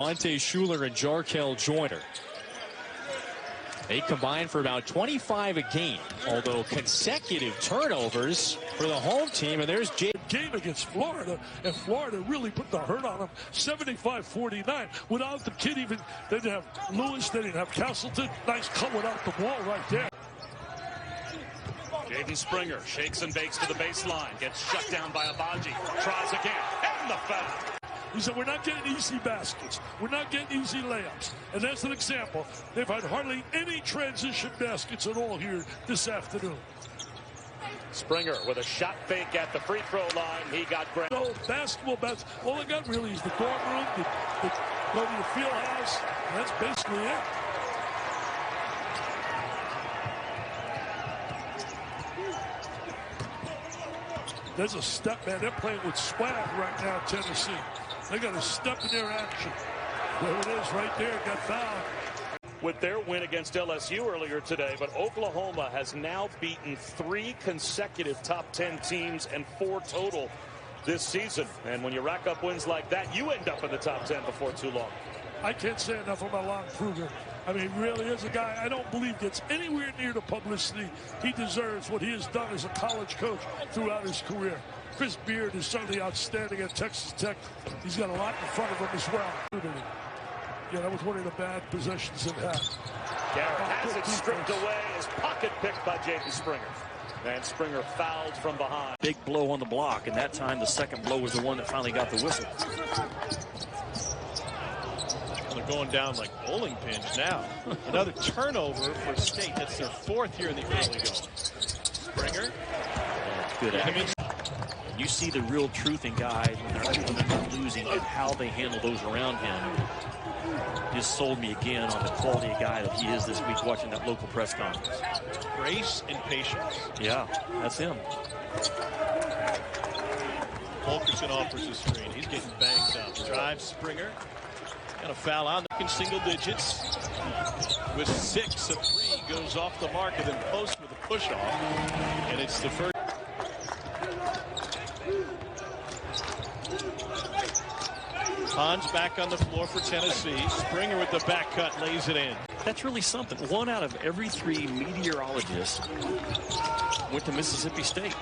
Monte Schuler and Jarkel Joyner. They combined for about 25 a game, although consecutive turnovers for the home team. And there's Jaden. Game against Florida, and Florida really put the hurt on them. 75-49. Without the kid, even they didn't have Lewis, they didn't have Castleton. Nice cut without the ball right there. Jaden Springer shakes and bakes to the baseline, gets shut down by Abaji, tries again, and the foul. He said, we're not getting easy baskets. We're not getting easy layups. And that's an example. They've had hardly any transition baskets at all here this afternoon. Springer with a shot fake at the free throw line. He got grabbed. No, basketball, all they got really is the dorm room, go to the field house. And that's basically it. There's a step, man. They're playing with swag right now, Tennessee. They got a step in their action. There it is right there. Got fouled. With their win against LSU earlier today, but Oklahoma has now beaten 3 consecutive top 10 teams and 4 total this season. And when you rack up wins like that, you end up in the top 10 before too long. I can't say enough about Lon Kruger. I mean, he really is a guy I don't believe gets anywhere near the publicity he deserves, what he has done as a college coach throughout his career. Chris Beard is certainly outstanding at Texas Tech. He's got a lot in front of him as well. Yeah, that was one of the bad possessions they've had. Garrett has it stripped away. His pocket picked by Jaden Springer. And Springer fouled from behind. Big blow on the block, and that time the second blow was the one that finally got the whistle. They're going down like bowling pins now. Another turnover for State. That's their 4th here in the early going. Springer. Good at You see the real truth in guys when they're not losing and how they handle those around him. Just sold me again on the quality of guy that he is this week watching that local press conference. Grace and patience. Yeah, that's him. Fulkerson offers a screen. He's getting banged up. Drives Springer. Got a foul on in single digits. With 6, a 3 goes off the mark and then post with a push off. And it's the first. Hans back on the floor for Tennessee. Springer with the back cut lays it in. That's really something. 1 out of every 3 meteorologists went to Mississippi State.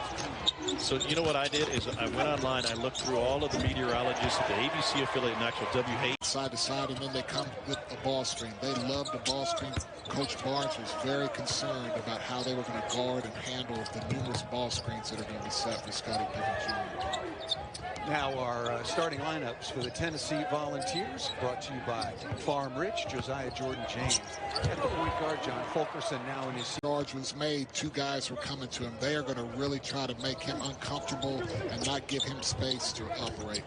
So you know what I did is I went online, I looked through all of the meteorologists at the ABC affiliate and actual WH. Side to side, and then they come with a ball screen. They love the ball screen. Coach Barnes was very concerned about how they were going to guard and handle the numerous ball screens that are going to be set for Scottie Pippen Jr. Now our starting lineups for the Tennessee Volunteers, brought to you by Farm Rich, Josiah Jordan James. At the point guard, John Fulkerson now in his charge was made. 2 guys were coming to him. They are going to really try to make him uncomfortable and not give him space to operate.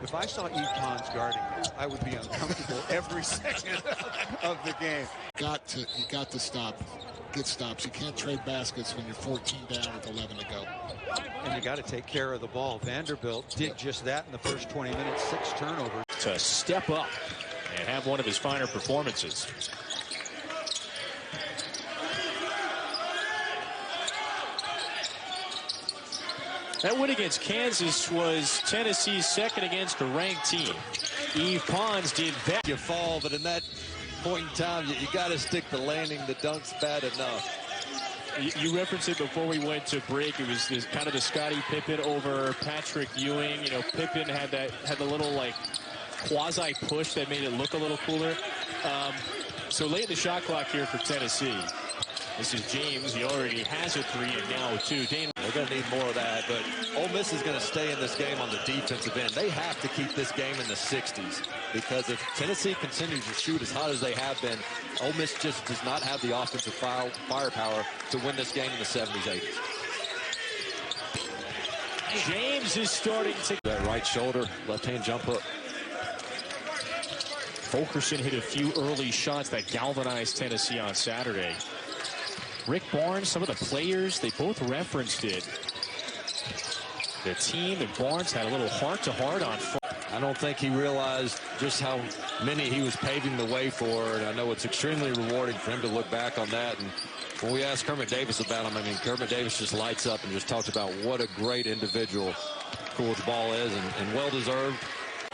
If I saw Eve Pons guarding him, I would be uncomfortable every second of the game. You got to stop. Get stops. You can't trade baskets when you're 14 down with 11 to go. And you got to take care of the ball. Vanderbilt did just that in the first 20 minutes, 6 turnovers. To step up and have one of his finer performances. That win against Kansas was Tennessee's second against a ranked team. Eve Pons did that. You fall, but in that point in time, you got to stick the landing. The dunk's bad enough. You referenced it before we went to break. It was this kind of the Scottie Pippen over Patrick Ewing. You know, Pippen had the little like quasi push that made it look a little cooler. So late in the shot clock here for Tennessee. This is James. He already has a 3 and now a 2. Dane. They're going to need more of that, but Ole Miss is going to stay in this game on the defensive end. They have to keep this game in the 60s because if Tennessee continues to shoot as hot as they have been, Ole Miss just does not have the offensive firepower to win this game in the 70s, 80s. James is starting to... That right shoulder, left-hand jump hook. Fulkerson hit a few early shots that galvanized Tennessee on Saturday. Rick Barnes, some of the players, they both referenced it. The team and Barnes had a little heart-to-heart on. I don't think he realized just how many he was paving the way for, and I know it's extremely rewarding for him to look back on that. And when we asked Kermit Davis about him, I mean, Kermit Davis just lights up and just talks about what a great individual Coach Ball is, and well-deserved.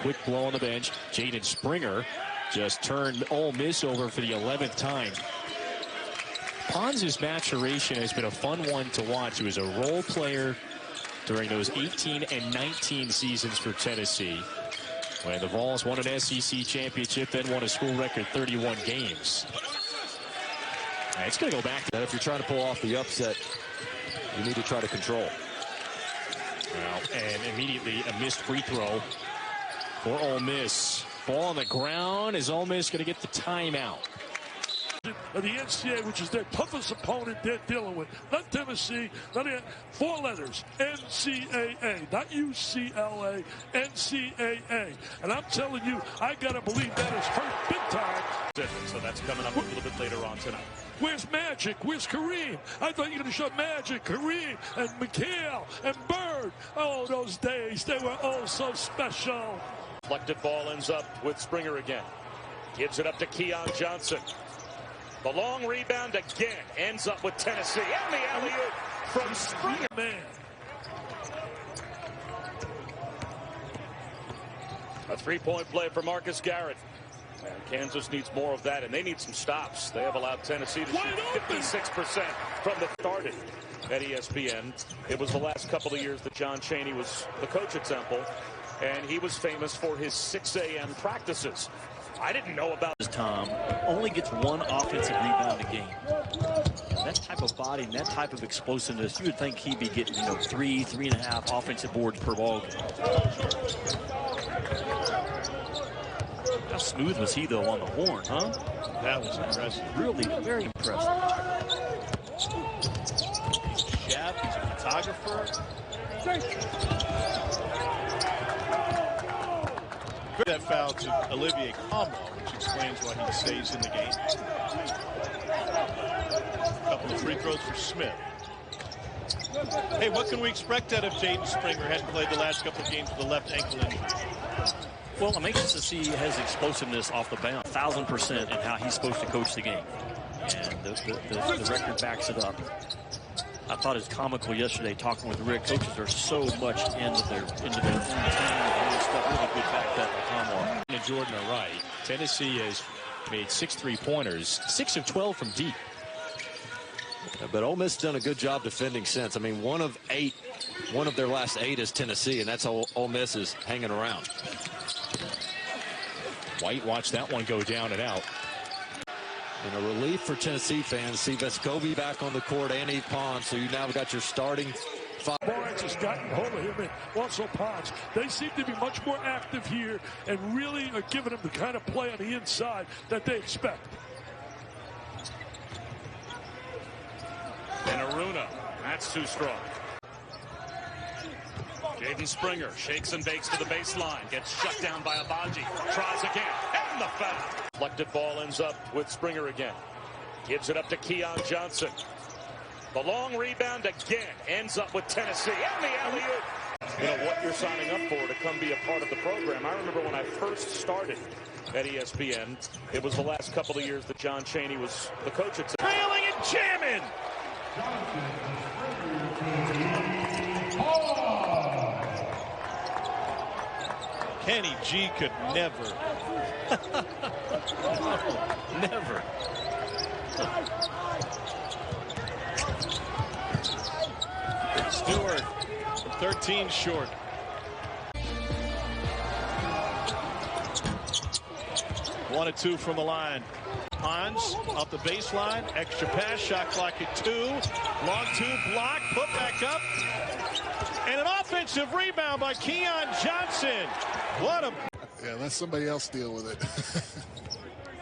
quick blow on the bench. Jaden Springer just turned Ole Miss over for the 11th time. Pons' maturation has been a fun one to watch. He was a role player during those 18 and 19 seasons for Tennessee, when the Vols won an SEC championship, then won a school record 31 games. It's going to go back to that. If you're trying to pull off the upset, you need to try to control. Well, and immediately a missed free throw for Ole Miss. Ball on the ground. Is Ole Miss going to get the timeout? The NCAA, which is their toughest opponent they're dealing with. Not Tennessee, not even, 4 letters, NCAA, not UCLA, NCAA. And I'm telling you, I got to believe that is hurt big time. So that's coming up a little bit later on tonight. Where's Magic? Where's Kareem? I thought you were going to show Magic, Kareem, and McHale, and Bird. Oh, those days, they were oh so special. Deflected ball ends up with Springer again. Gives it up to Keon Johnson. The long rebound again ends up with Tennessee. And the alley-oop from Springer. Man. A three-point play for Marcus Garrett. And Kansas needs more of that, and they need some stops. They have allowed Tennessee to shoot 56% from the started at ESPN. It was the last couple of years that John Chaney was the coach at Temple, and he was famous for his 6 a.m. practices. I didn't know about this. Tom only gets 1 offensive rebound a game. That type of body and that type of explosiveness, you would think he'd be getting, 3.5 offensive boards per ball game. How smooth was he, though, on the horn, huh? That was impressive. Really, very impressive. He's a chef, he's a photographer. That foul to Olivier Como, which explains why he stays in the game. A couple of free throws for Smith. Hey, what can we expect out of Jaden Springer? Hadn't played the last couple of games with a left ankle injury. Well, I'm anxious to see his explosiveness off the bounce, 1,000% in how he's supposed to coach the game. And the record backs it up. I thought it was comical yesterday talking with Rick. Coaches are so much into their routine and stuff. Really good back that by Conwell. And Jordan are right. Tennessee has made 6 3-pointers, 6 of 12 from deep. But Ole Miss has done a good job defending since. I mean, one of their last 8 is Tennessee, and that's how Ole Miss is hanging around. White watched that one go down and out. And a relief for Tennessee fans. See Vescovi back on the court and Eve Pons. So you now got your starting 5. Barnes has gotten hold of him, and also Pons. They seem to be much more active here and really are giving him the kind of play on the inside that they expect. And Aruna, that's too strong. Jaden Springer shakes and bakes to the baseline. Gets shut down by Abaji. Tries again. And the foul. Deflected ball ends up with Springer again. Gives it up to Keon Johnson. The long rebound again ends up with Tennessee. And the alley-oop. You know what you're signing up for to come be a part of the program. I remember when I first started at ESPN, it was the last couple of years that John Chaney was the coach at Trailing and jamming. Kenny G could never. Never. Stewart, 13 short. One and 2 from the line. Pons off the baseline. Extra pass. Shot clock at 2. Long 2 block. Put back up. And an offensive rebound by Keon Johnson. What a... Yeah, let somebody else deal with it.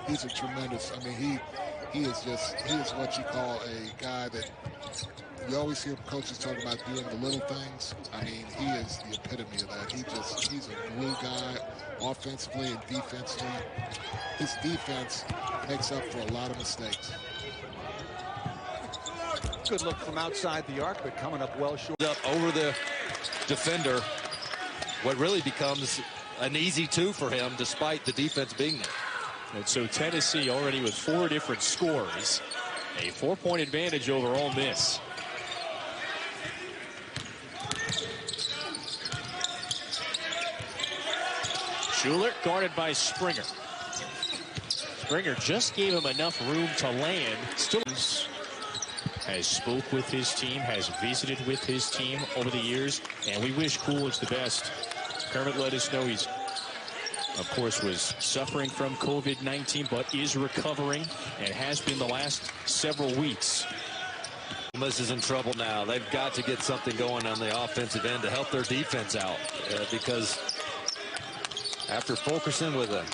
He's a tremendous... I mean, he is what you call a guy that... You always hear coaches talk about doing the little things. I mean, he is the epitome of that. He's a glue guy, offensively and defensively. His defense makes up for a lot of mistakes. Good look from outside the arc, but coming up well short. Up over the defender, what really becomes an easy 2 for him, despite the defense being there. And so Tennessee already with 4 different scores, a 4-point advantage over Ole Miss. Schuler guarded by Springer. Springer just gave him enough room to land. Still has spoke with his team, has visited with his team over the years, and we wish Coolidge the best. Kermit let us know he's, of course, was suffering from COVID-19, but is recovering and has been the last several weeks. Ole Miss is in trouble now. They've got to get something going on the offensive end to help their defense out because after Fulkerson with a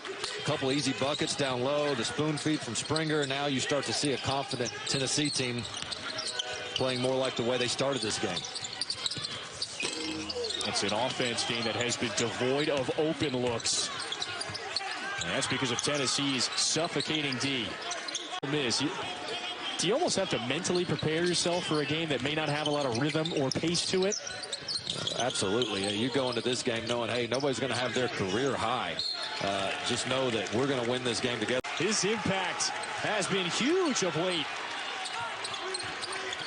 couple easy buckets down low, the spoon feed from Springer, now you start to see a confident Tennessee team playing more like the way they started this game. It's an offense game that has been devoid of open looks. And that's because of Tennessee's suffocating D. Do you almost have to mentally prepare yourself for a game that may not have a lot of rhythm or pace to it? Absolutely. You go into this game knowing, hey, nobody's going to have their career high. Just know that we're going to win this game together. His impact has been huge of late.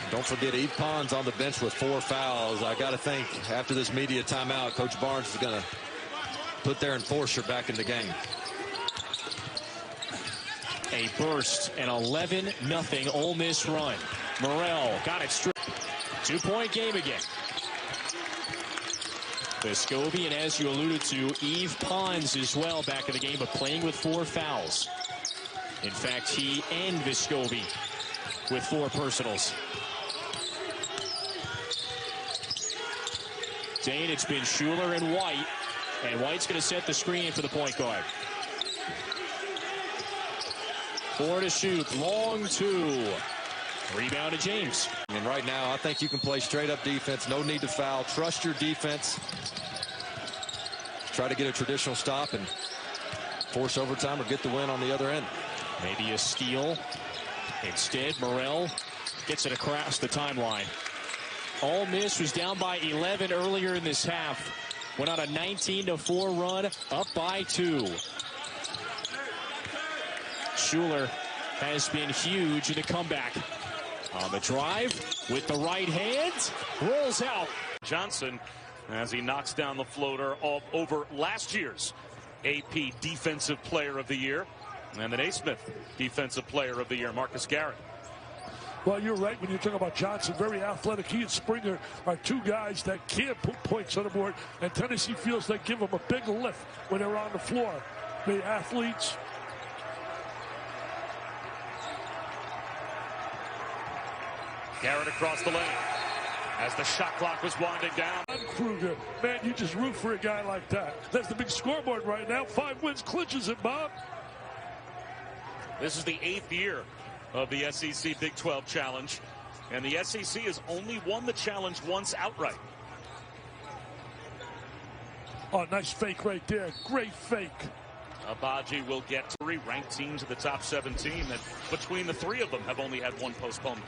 Don't forget, Eve Pond's on the bench with 4 fouls. I got to think after this media timeout, Coach Barnes is going to put their enforcer back in the game. A burst, an 11-0 Ole Miss run. Morrell got it straight. 2-point game again. Vescovi, and as you alluded to, Eve Pons as well back in the game, but playing with 4 fouls. In fact, he and Vescovi with 4 personals. Dane, it's been Schuler and White, and White's going to set the screen for the point guard. 4 to shoot, long 2. Rebound to James. And right now, I think you can play straight-up defense. No need to foul. Trust your defense. Try to get a traditional stop and force overtime or get the win on the other end. Maybe a steal. Instead, Morrell gets it across the timeline. Ole Miss was down by 11 earlier in this half. Went on a 19-4 run, up by 2. Schuler has been huge in the comeback. On the drive with the right hand, rolls out. Johnson, as he knocks down the floater all over last year's AP Defensive Player of the Year, and the Naismith Defensive Player of the Year, Marcus Garrett. Well, you're right when you talk about Johnson. Very athletic. He and Springer are 2 guys that can't put points on the board, and Tennessee feels they give them a big lift when they're on the floor. The athletes. Garrett across the lane as the shot clock was winding down. Kruger, man, you just root for a guy like that. That's the big scoreboard right now. 5 wins clinches it, Bob. This is the 8th year of the SEC Big 12 Challenge, and the SEC has only won the challenge once outright. Oh, nice fake right there. Great fake. Abaji will get 3 ranked teams in the top 17, and between the 3 of them have only had 1 postponement.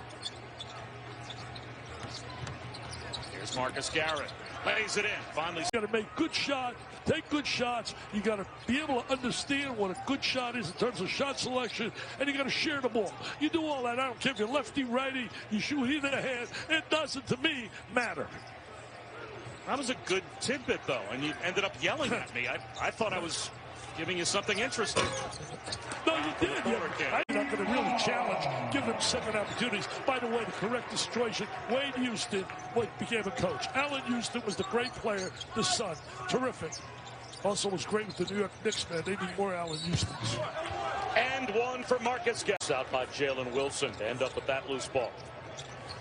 Here's Marcus Garrett. Lays it in. Finally. You got to make good shots, take good shots. You got to be able to understand what a good shot is in terms of shot selection, and you got to share the ball. You do all that. I don't care if you're lefty, righty, you shoot either hand. It doesn't, to me, matter. That was a good tidbit, though, and you ended up yelling at me. I thought I was giving you something interesting. No, you did. I'm not going to really challenge, give them second opportunities. By the way, to correct the situation, Wade Houston became a coach. Allen Houston was the great player, the son. Terrific. Also was great with the New York Knicks, man. They need more Allen Houstons. And 1 for Marcus Garrett. Out by Jalen Wilson to end up with that loose ball.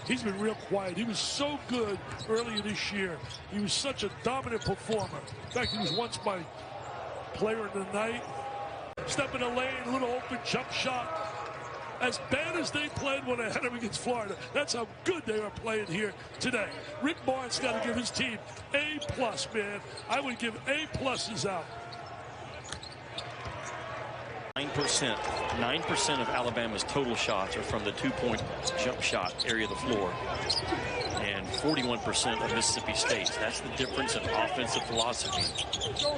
He's been real quiet. He was so good earlier this year. He was such a dominant performer. In fact, he was once my player of the night. Step in the lane, little open jump shot. As bad as they played when they had him against Florida, that's how good they are playing here today. Rick Barnes got to give his team A+, man. I would give A+'s out. 9% of Alabama's total shots are from the 2-point jump shot area of the floor, and 41% of Mississippi State's. That's the difference in offensive philosophy.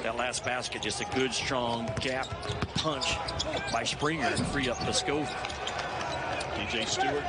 That last basket, just a good, strong gap punch by Springer to free up Vescovi. DJ Stewart